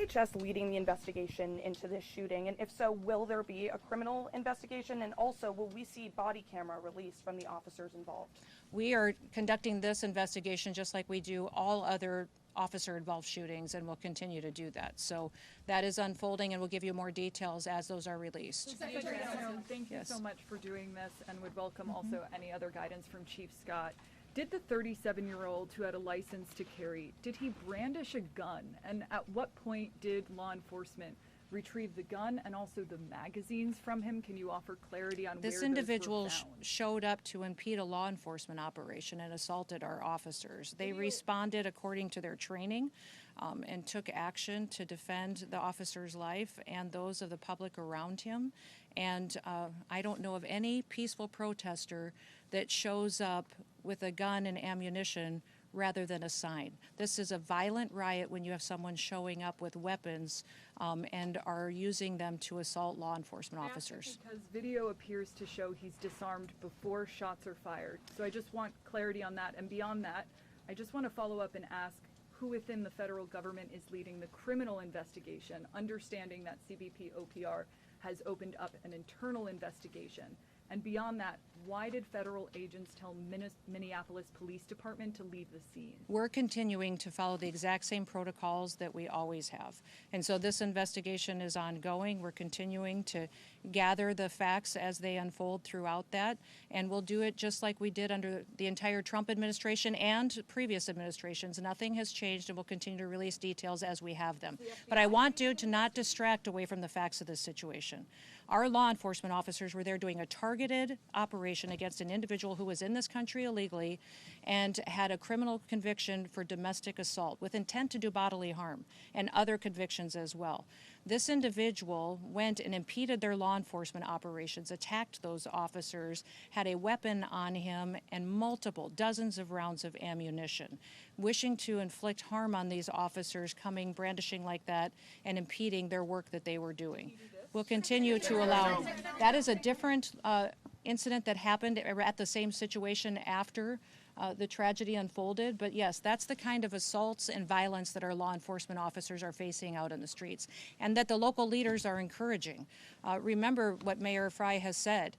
DHS leading the investigation into this shooting? And if so, will there be a criminal investigation? And also, will we see body camera released from the officers involved? We are conducting this investigation just like we do all other officer-involved shootings, and we'll continue to do that. So that is unfolding, and we'll give you more details as those are released. Secretary Noem, thank you so much for doing this, and would welcome also any other guidance from Chief Scott. Did the 37-year-old who had a license to carry, did he brandish a gun? And at what point did law enforcement retrieve the gun and also the magazines from him? Can you offer clarity on this where individual those were found? showed up to impede a law enforcement operation and assaulted our officers. They responded according to their training and took action to defend the officer's life and those of the public around him. And I don't know of any peaceful protester that shows up with a gun and ammunition rather than a sign. This is a violent riot when you have someone showing up with weapons and are using them to assault law enforcement officers. Because video appears to show he's disarmed before shots are fired. So I just want clarity on that. And beyond that, I just want to follow up and ask who within the federal government is leading the criminal investigation, understanding that CBP OPR has opened up an internal investigation. And beyond that, why did federal agents tell Minneapolis Police Department to leave the scene? We're continuing to follow the exact same protocols that we always have. And so this investigation is ongoing. We're continuing to gather the facts as they unfold throughout that. And we'll do it just like we did under the entire Trump administration and previous administrations. Nothing has changed, and we'll continue to release details as we have them. But I want you to not distract away from the facts of this situation. Our law enforcement officers were there doing a targeted operation against an individual who was in this country illegally and had a criminal conviction for domestic assault with intent to do bodily harm and other convictions as well. This individual went and impeded their law enforcement operations, attacked those officers, had a weapon on him and multiple dozens of rounds of ammunition, wishing to inflict harm on these officers, coming brandishing like that and impeding their work that they were doing. We'll continue to allow. That is a different incident that happened at the same situation after the tragedy unfolded. But yes, that's the kind of assaults and violence that our law enforcement officers are facing out in the streets and that the local leaders are encouraging. Remember what Mayor Frey has said,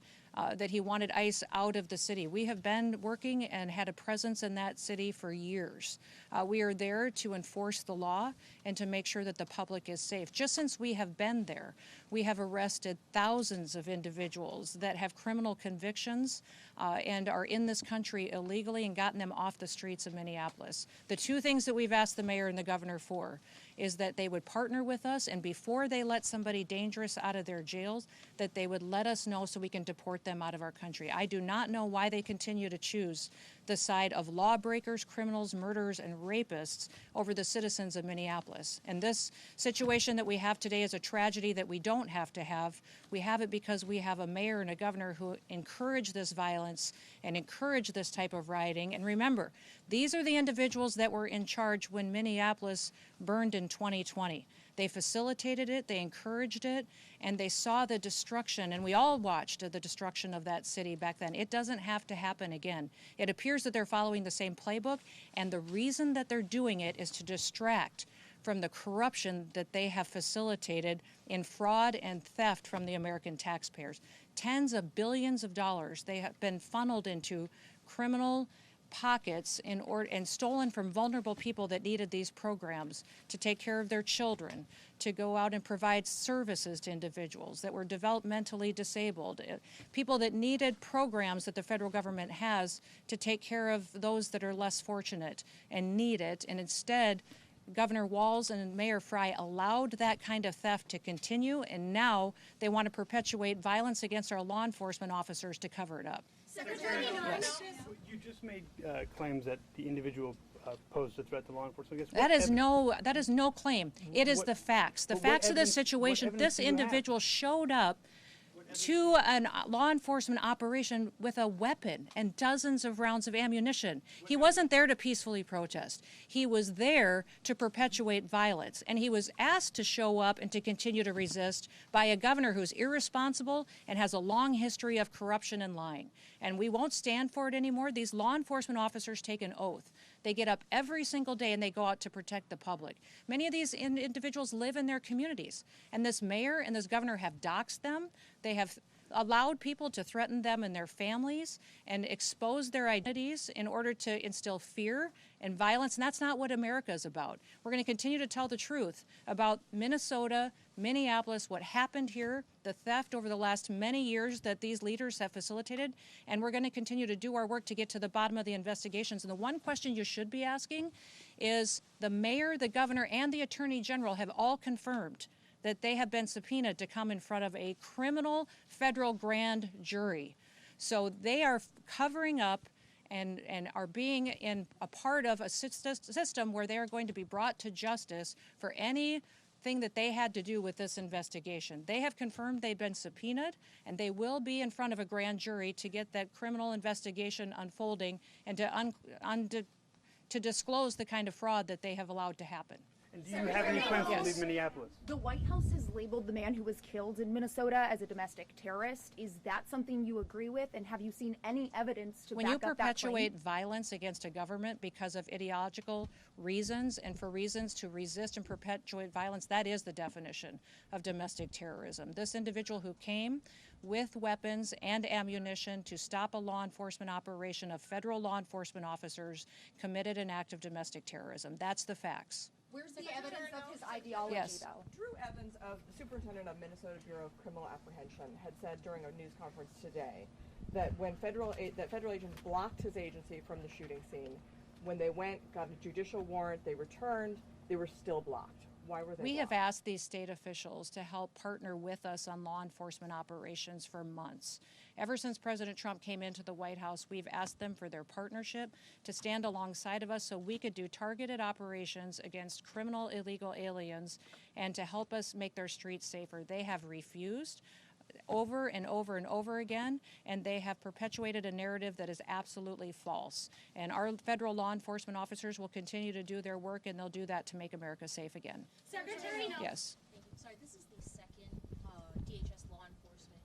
that he wanted ICE out of the city. We have been working and had a presence in that city for years. We are there to enforce the law and to make sure that the public is safe. Just since we have been there, we have arrested thousands of individuals that have criminal convictions and are in this country illegally and gotten them off the streets of Minneapolis. The two things that we've asked the mayor and the governor for is that they would partner with us, and before they let somebody dangerous out of their jails, that they would let us know so we can deport them out of our country. I do not know why they continue to choose the side of lawbreakers, criminals, murderers, and rapists over the citizens of Minneapolis. And this situation that we have today is a tragedy that we don't have to have. We have it because we have a mayor and a governor who encourage this violence and encourage this type of rioting. And remember, these are the individuals that were in charge when Minneapolis burned in 2020. They facilitated it, they encouraged it, and they saw the destruction, and we all watched the destruction of that city back then. It doesn't have to happen again. It appears that they're following the same playbook, and the reason that they're doing it is to distract from the corruption that they have facilitated in fraud and theft from the American taxpayers. Tens of billions of dollars they have been funneled into criminal pockets and stolen from vulnerable people that needed these programs to take care of their children, to go out and provide services to individuals that were developmentally disabled, people that needed programs that the federal government has to take care of those that are less fortunate and need it. And instead, Governor Walz and Mayor Frey allowed that kind of theft to continue, and now they want to perpetuate violence against our law enforcement officers to cover it up. Secretary Noem, yes. You just made claims that the individual posed a threat to law enforcement. That is no claim. It is the facts. The facts of this situation. This individual showed up to a law enforcement operation with a weapon and dozens of rounds of ammunition. He wasn't there to peacefully protest. He was there to perpetuate violence. And he was asked to show up and to continue to resist by a governor who's irresponsible and has a long history of corruption and lying. And we won't stand for it anymore. These law enforcement officers take an oath They get up every single day and they go out to protect the public. Many of these individuals live in their communities, and this mayor and this governor have doxed them. They have allowed people to threaten them and their families and expose their identities in order to instill fear and violence, and that's not what America is about. We're going to continue to tell the truth about Minnesota, Minneapolis, what happened here, the theft over the last many years that these leaders have facilitated, and we're going to continue to do our work to get to the bottom of the investigations. And the one question you should be asking is, the mayor, the governor, and the attorney general have all confirmed that they have been subpoenaed to come in front of a criminal federal grand jury. So they are covering up and are being in a part of a system where they are going to be brought to justice for anything that they had to do with this investigation. They have confirmed they've been subpoenaed, and they will be in front of a grand jury to get that criminal investigation unfolding and to disclose the kind of fraud that they have allowed to happen. And do you have any plans to leave Minneapolis? The White House has labeled the man who was killed in Minnesota as a domestic terrorist. Is that something you agree with? And have you seen any evidence to back up that claim? When you perpetuate violence against a government because of ideological reasons and for reasons to resist and perpetuate violence, that is the definition of domestic terrorism. This individual who came with weapons and ammunition to stop a law enforcement operation of federal law enforcement officers committed an act of domestic terrorism. That's the facts. Where's the evidence of his ideology, Yes. though? Drew Evans, of the superintendent of Minnesota Bureau of Criminal Apprehension, had said during a news conference today that when federal agents blocked his agency from the shooting scene, when they went, got a judicial warrant, they returned, they were still blocked. Why were they We blocked? have asked these state officials to help partner with us on law enforcement operations for months. Ever since President Trump came into the White House, we've asked them for their partnership to stand alongside of us so we could do targeted operations against criminal illegal aliens and to help us make their streets safer. They have refused over and over and over again, and they have perpetuated a narrative that is absolutely false. And our federal law enforcement officers will continue to do their work, and they'll do that to make America safe again. Secretary Noem. Yes. Thank you. Sorry, this is the second DHS law enforcement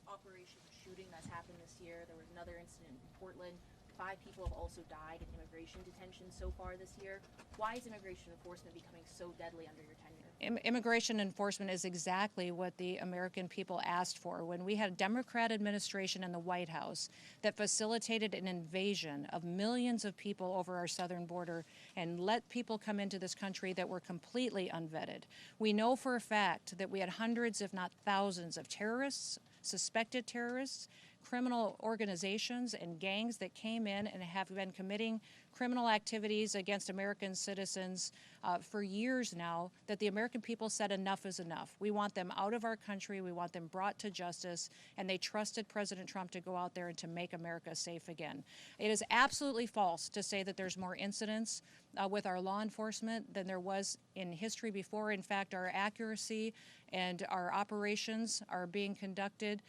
operation shooting that's happened this year. There was another incident in Portland. 5 people have also died in immigration detention so far this year. Why is immigration enforcement becoming so deadly under your tenure? Immigration enforcement is exactly what the American people asked for. When we had a Democrat administration in the White House that facilitated an invasion of millions of people over our southern border and let people come into this country that were completely unvetted. We know for a fact that we had hundreds, if not thousands, of terrorists, suspected terrorists, criminal organizations and gangs that came in and have been committing criminal activities against American citizens for years now, that the American people said enough is enough. We want them out of our country. We want them brought to justice. And they trusted President Trump to go out there and to make America safe again. It is absolutely false to say that there's more incidents with our law enforcement than there was in history before. In fact, our accuracy and our operations are being conducted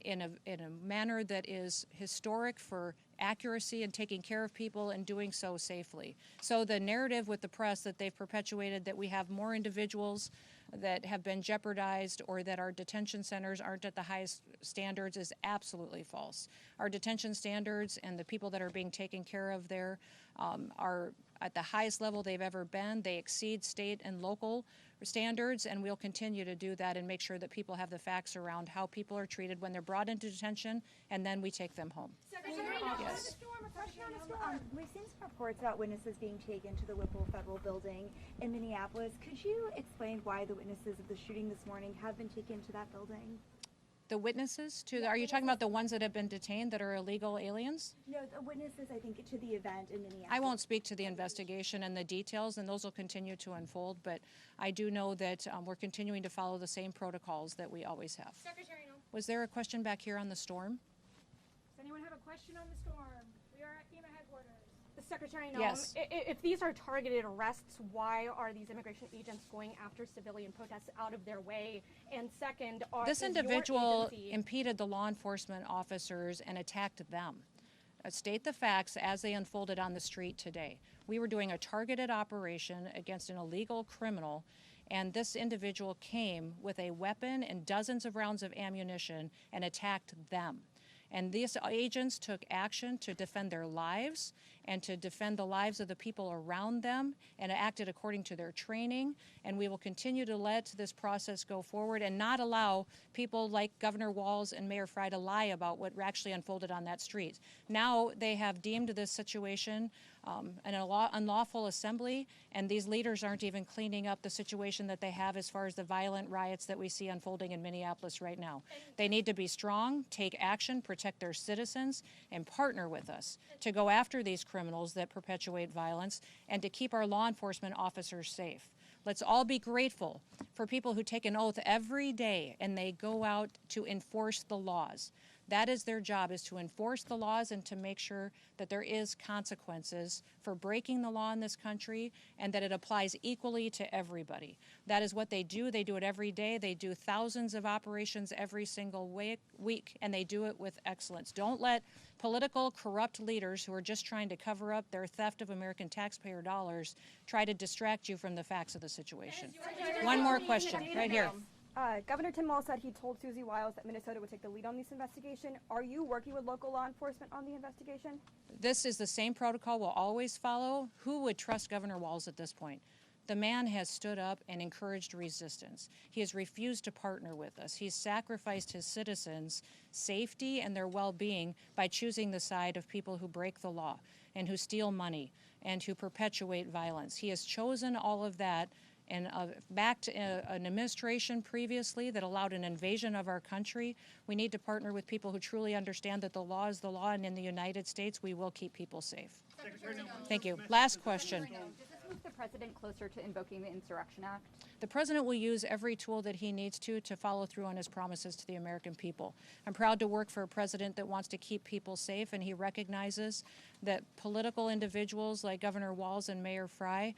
in a manner that is historic for accuracy and taking care of people and doing so safely. So the narrative with the press that they've perpetuated that we have more individuals that have been jeopardized or that our detention centers aren't at the highest standards is absolutely false. Our detention standards and the people that are being taken care of there are at the highest level they've ever been. They exceed state and local standards, and we'll continue to do that and make sure that people have the facts around how people are treated when they're brought into detention, and then we take them home. Yes. We've seen some reports about witnesses being taken to the Whipple Federal Building in Minneapolis. Could you explain why the witnesses of the shooting this morning have been taken to that building? The witnesses to, are you talking about the ones that have been detained that are illegal aliens? No, the witnesses, I think, to the event in Minneapolis. I won't speak to the investigation and the details, and those will continue to unfold, but I do know that we're continuing to follow the same protocols that we always have. Secretary Noem. Was there a question back here on the storm? Does anyone have a question on the storm? We are at FEMA headquarters. Secretary Noem, Yes. If these are targeted arrests, why are these immigration agents going after civilian protests out of their way? And second, This is your individual agency- impeded the law enforcement officers and attacked them. State the facts as they unfolded on the street today. We were doing a targeted operation against an illegal criminal, and this individual came with a weapon and dozens of rounds of ammunition and attacked them. And these agents took action to defend their lives and to defend the lives of the people around them and acted according to their training. And we will continue to let this process go forward and not allow people like Governor Walz and Mayor Frey to lie about what actually unfolded on that street. Now they have deemed this situation an unlawful assembly, and these leaders aren't even cleaning up the situation that they have as far as the violent riots that we see unfolding in Minneapolis right now. They need to be strong, take action, protect their citizens, and partner with us to go after these criminals that perpetuate violence and to keep our law enforcement officers safe. Let's all be grateful for people who take an oath every day and they go out to enforce the laws. That is their job, is to enforce the laws and to make sure that there is consequences for breaking the law in this country and that it applies equally to everybody. That is what they do. They do it every day. They do thousands of operations every single week, and they do it with excellence. Don't let political corrupt leaders who are just trying to cover up their theft of American taxpayer dollars try to distract you from the facts of the situation. One more question, right here. Governor Tim Walz said he told Susie Wiles that Minnesota would take the lead on this investigation. Are you working with local law enforcement on the investigation? This is the same protocol we'll always follow. Who would trust Governor Walz at this point? The man has stood up and encouraged resistance. He has refused to partner with us. He's sacrificed his citizens' safety and their well-being by choosing the side of people who break the law and who steal money and who perpetuate violence. He has chosen all of that and backed an administration previously that allowed an invasion of our country. We need to partner with people who truly understand that the law is the law, and in the United States, we will keep people safe. Thank you. Last question. Does this move the president closer to invoking the Insurrection Act? The president will use every tool that he needs to follow through on his promises to the American people. I'm proud to work for a president that wants to keep people safe, and he recognizes that political individuals like Governor Walz and Mayor Frey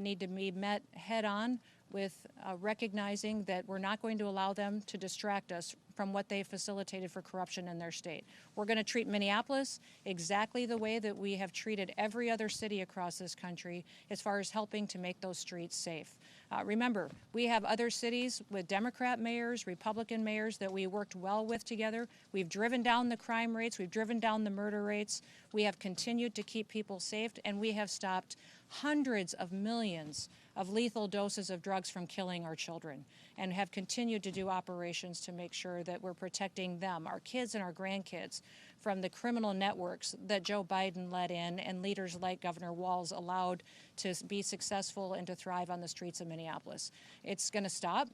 need to be met head-on with recognizing that we're not going to allow them to distract us from what they facilitated for corruption in their state. We're going to treat Minneapolis exactly the way that we have treated every other city across this country as far as helping to make those streets safe. Remember, we have other cities with Democrat mayors, Republican mayors that we worked well with together. We've driven down the crime rates, we've driven down the murder rates, we have continued to keep people safe, and we have stopped hundreds of millions of lethal doses of drugs from killing our children, and have continued to do operations to make sure that we're protecting them, our kids and our grandkids, from the criminal networks that Joe Biden let in and leaders like Governor Walz allowed to be successful and to thrive on the streets of Minneapolis. It's going to stop.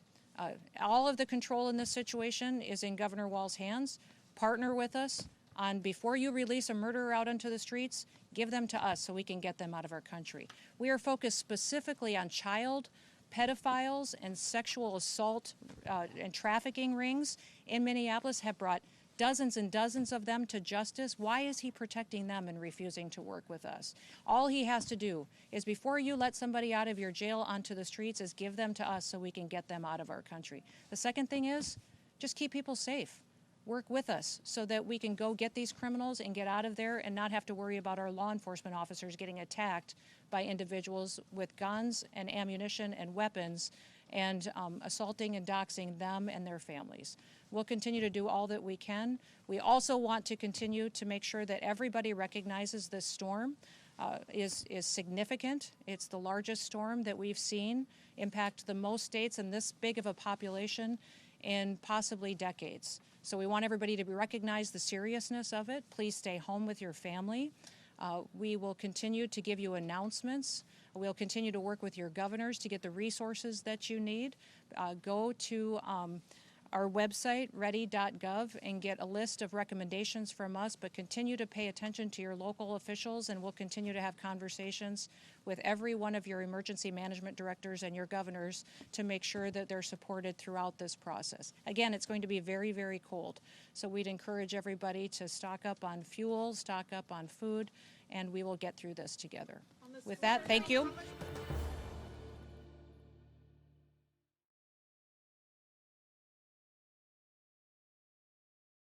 All of the control in this situation is in Governor Walz's hands. Partner with us on, before you release a murderer out onto the streets, give them to us so we can get them out of our country. We are focused specifically on child pedophiles and sexual assault and trafficking rings in Minneapolis, have brought dozens and dozens of them to justice. Why is he protecting them and refusing to work with us? All he has to do is, before you let somebody out of your jail onto the streets, is give them to us so we can get them out of our country. The second thing is, just keep people safe. Work with us so that we can go get these criminals and get out of there and not have to worry about our law enforcement officers getting attacked by individuals with guns and ammunition and weapons and assaulting and doxing them and their families. We'll continue to do all that we can. We also want to continue to make sure that everybody recognizes this storm is significant. It's the largest storm that we've seen impact the most states and this big of a population in possibly decades. So we want everybody to recognize the seriousness of it. Please stay home with your family. We will continue to give you announcements. We'll continue to work with your governors to get the resources that you need. Go to our website, ready.gov, and get a list of recommendations from us, but continue to pay attention to your local officials, and we'll continue to have conversations with every one of your emergency management directors and your governors to make sure that they're supported throughout this process. Again, it's going to be very, very cold, so we'd encourage everybody to stock up on fuel, stock up on food, and we will get through this together. With that, thank you.